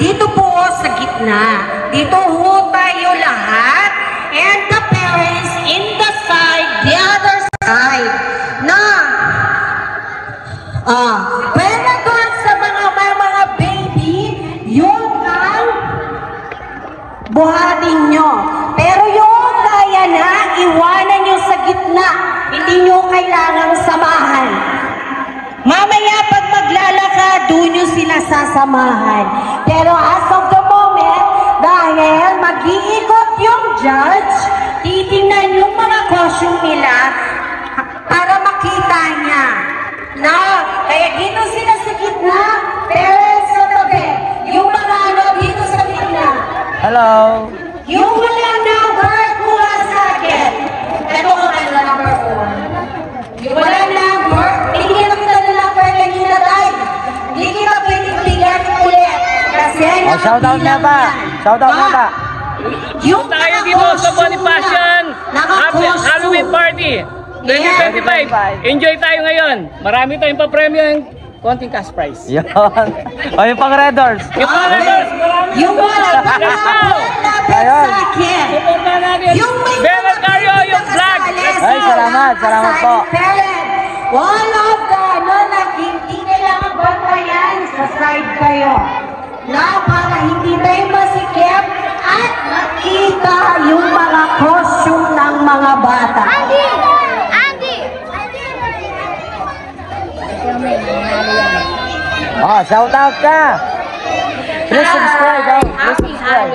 Dito po sa gitna. Dito ho tayo lahat. And the parents in the side, the other side. Na, pwede doon sa mga baby, yun ang buhatin nyo. Pero yung kaya na, iwanan nyo sa gitna. Hindi nyo kailangang samahan. Mamaya pag maglalakad, doon nyo sila sasamahan. Pero as of the moment, dahil mag-iikot yung judge, titingnan yung mga costume nila para makita niya. Na, kaya dito sila sa gitna, parents sa tabi. Yung mga dito sa gitna. Hello. Yung wala number, kuha sa akin. Ito ang number 4. Yung wala number, hindi kita na number kanina tayo. Hindi kita pwedeng bigyan ulit. Kasi shoutout na ba? Shoutout na ba? Yung tayo dito sa Bonifacian Halloween Party 2025. Enjoy tayo ngayon. Marami tayong pa-premyo ng konting cash prize. Yun. O yung pang Red Doors. Yung pang Red Doors. Yung wala lapit sa akin. Yung may Bella Cario, yung vlog. Ay, salamat. Salamat po. All of the hindi kailangan bantayan sa side kayo. Na para hindi tayo masikip at makita yung mga costume ng mga bata. Andy! Andy! Shout out ka. Please subscribe. Please subscribe.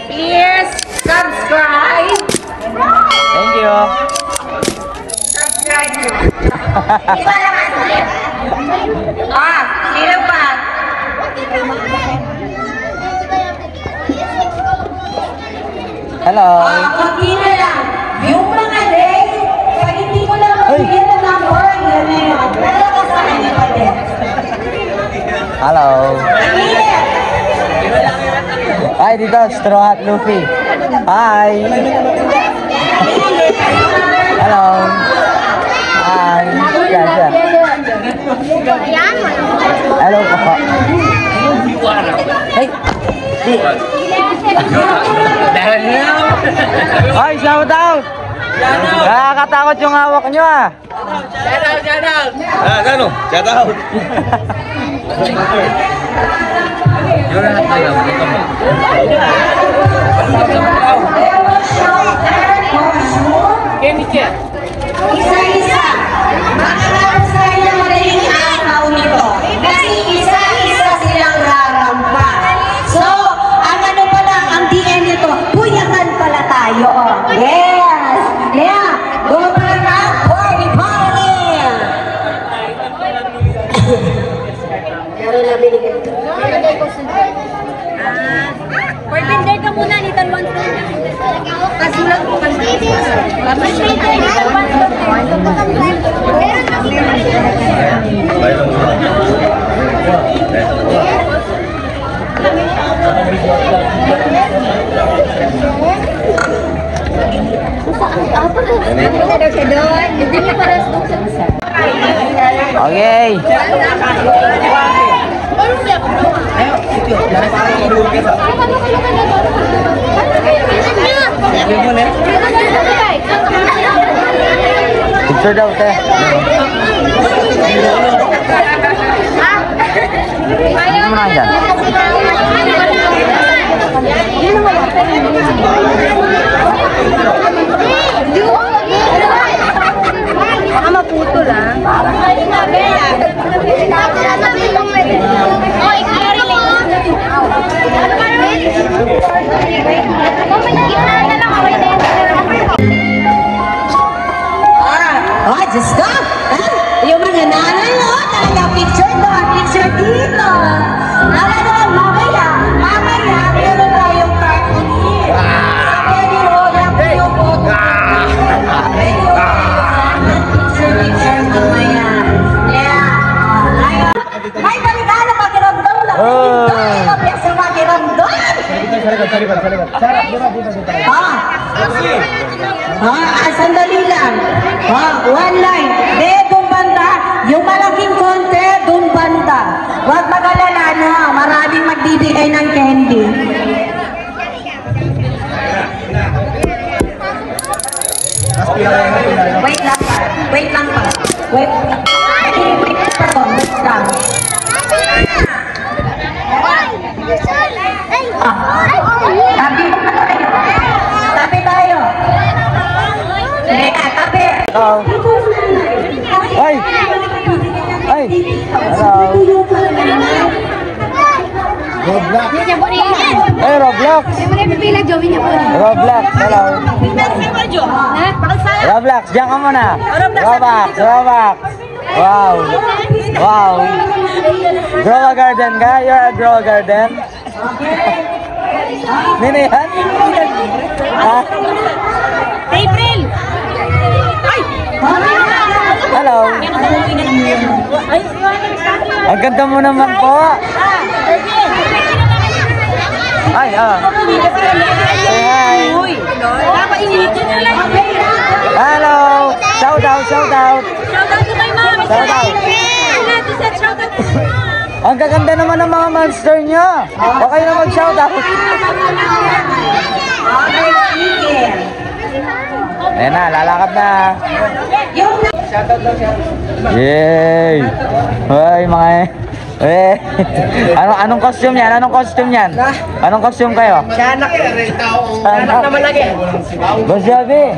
Please subscribe. Thank you. Subscribe nyo. Iba lang ang ulit. Sino pa? Hello. Kunti na lang. Yung mga day, pag hindi ko na magbigyan ng number, yun na yun. Pero kasama niyo pa din. Hello. Hi, dito, Straw Hat Luffy. Hi. Hello. Hi. Ganda. Hello po. Hey. Ay, shout out. Nakakatakot yung hawak nyo ah. Shout out. Ano? Shout out. Isa-isa. Makakaraw sa inyo madaling araw nito. Kasi isa-isa silang rarampa. So, ang ano pala, ang DN nito, puyakan pala tayo. Yes! Lea, go para na, party party! Pero nabili ka. Bartender ka muna, little one. Kasulat mo kasi. Okay. Picture daw, te. Ano na dyan? Baka maputol ah. Oh, Diyos ko! Yung mga nanay, oh, talaga picture doon, picture dito. Talagang mamaya, meron tayong cartoon here. Pwede mo lang yung photo. Pwede mo picture mamaya. Yeah. Ay, baligana, pakiramdam lang. Sa pakiramdam. Sandali lang. One line. Doon banda. Yung malaking konti, doon banda. Huwag mag-alala na. Maraming magbibigay ng candy. Wait lang pa. Wait lang pa. Wait lang. Wait lang. Tabi tayo. Tabi. Hello. Ay! Ay! Hello. Ay, Roblox. Roblox, hello. Roblox, diyan ka muna. Roblox. Wow. Wow. Grow a garden ka? You're a grow a garden? Nini yan? Ha? April! Hello. Ang ganda mo naman po. Ay, Say hi. Hello. Shout out. Shout out to my mom! Shout out. Shout out to my mom! Ang gaganda naman ng mga monster nyo. Okay na mag-shout out. Ayan na, lalakad na. Yay! Hoy, mga anong costume yan? Anong costume yan? Anong costume kayo? Anak naman lagi. Boss Javi!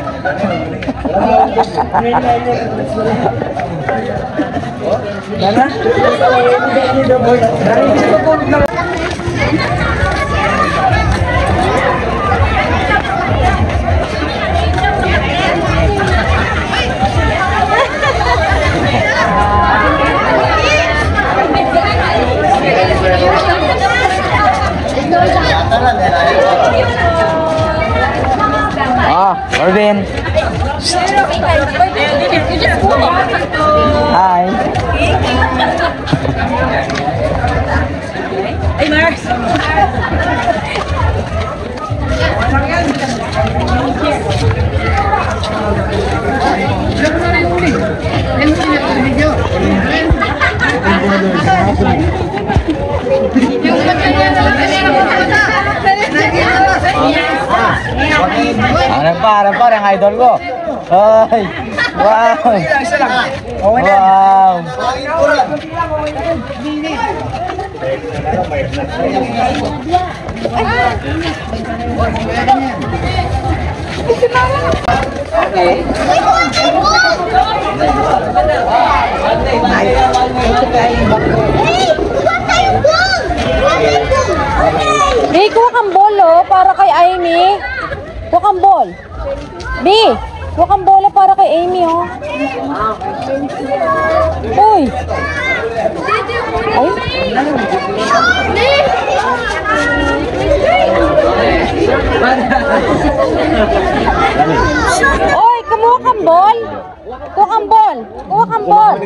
Marvin. Hi. Hey, Mars. Ano pa, ang idol ko. Ay, wow. Wow. Bi, kuha kang ball, oh, para kay Amy. Kuha kang ball. Bi, kuha kang bola para kay Amy, oh. Uy. Ay. Oy, kumuha kang ball. Kuha kang ball. Kuha kang ball.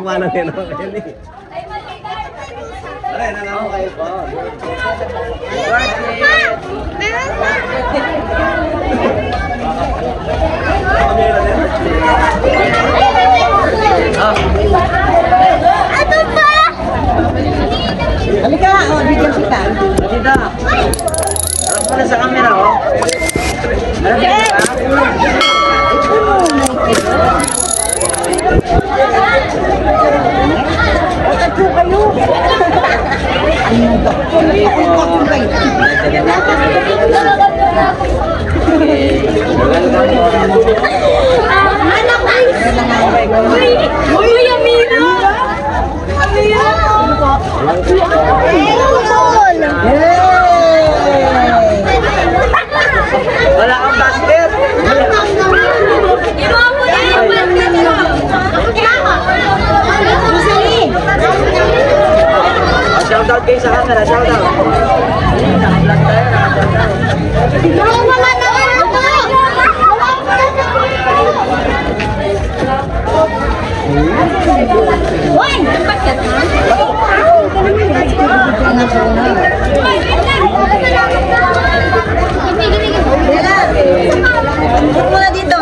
Uy, Amira! Wala kang basket! Shoutout kayo sa camera, shoutout! Naka-vlog tayo, Mula dito.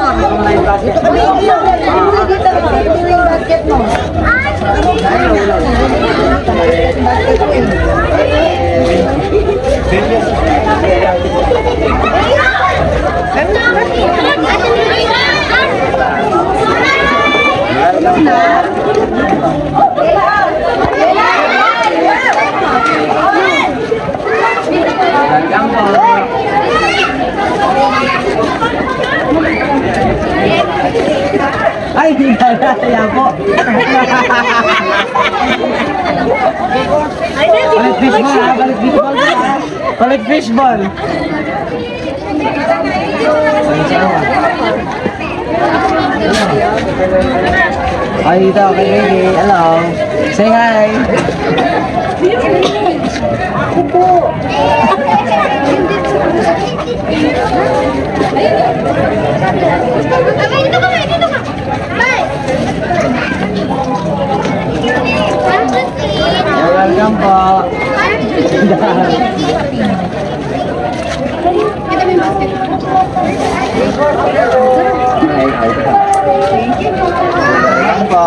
Ay, di ka na, kaya po. Balik fishball ha, balik fishball. Balik fishball. Ay, dito, kay Baby. Hello. Say hi. Welcome po. Welcome po.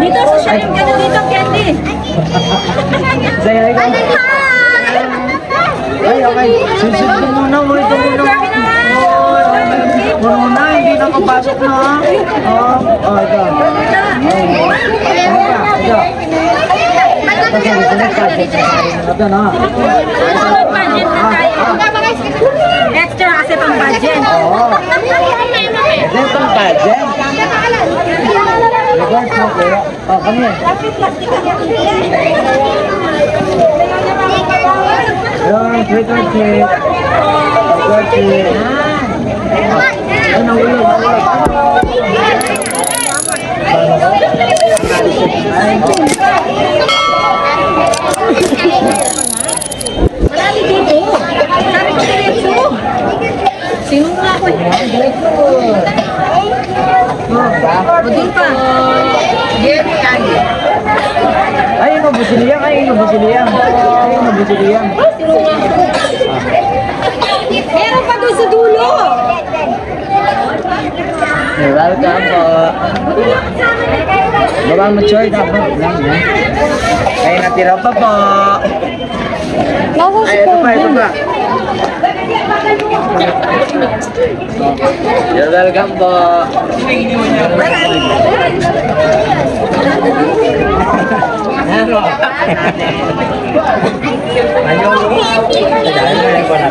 Dito sa siya yung gano'n dito, Candy. Say hi ka. Ay, okay. Sunod ko muna mo. Ito muna. Muna, hindi na kapasok na ha. Ito. Ito na. Extra kasi pang budget. Oo. Ito pang budget. Regards mo kaya. Kami. Yung trick or treat. Trick or treat. Ano ulo? Marami dito. Sabi ko diretso. Sinunga ko. Budin pa. Gary Agi. Ay, mabusiliyang. Ay, mabusiliyang. Ay, mabusiliyang. Meron pa doon sa dulo. Welcome po. Baba mature dapat lang ha. Ay, natira pa po. Nasa Ay, ito pa, ito pa. You're welcome po.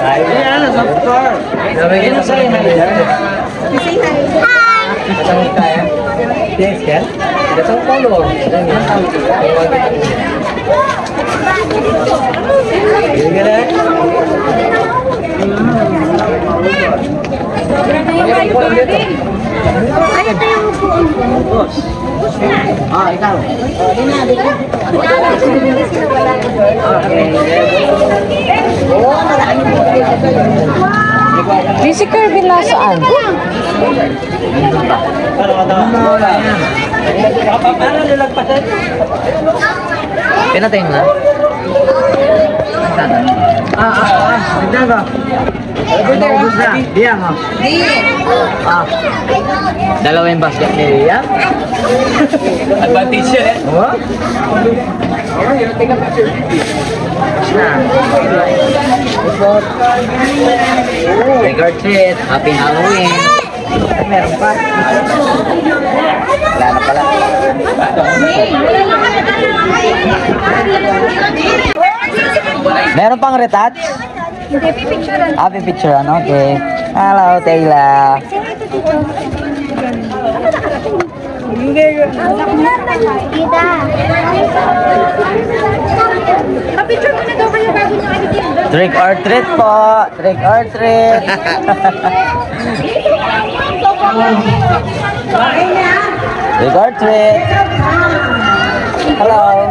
Ayan, soft core. Nabigyan na sa'yo na dyan. Matang kaya. Thanks, Ken. Datang follower. Gini na. Ay, ito yung upuan ko. Ikaw. Di si Kirby nasaan? Pinatay mo na? Tignan ko. Naubos na. Diyang o. Dalawa yung basket ni Diyang. Advantage yan eh. Oo? Trigger treat. Happy Halloween. Meron pa. Wala na pala. Meron pang retouch? Pipicturean. Okay. Hello, Taylor. Kapicture mo na daw kayo bago nyo editin. Trick or treat po. Trick or treat. Trick or treat. Hello.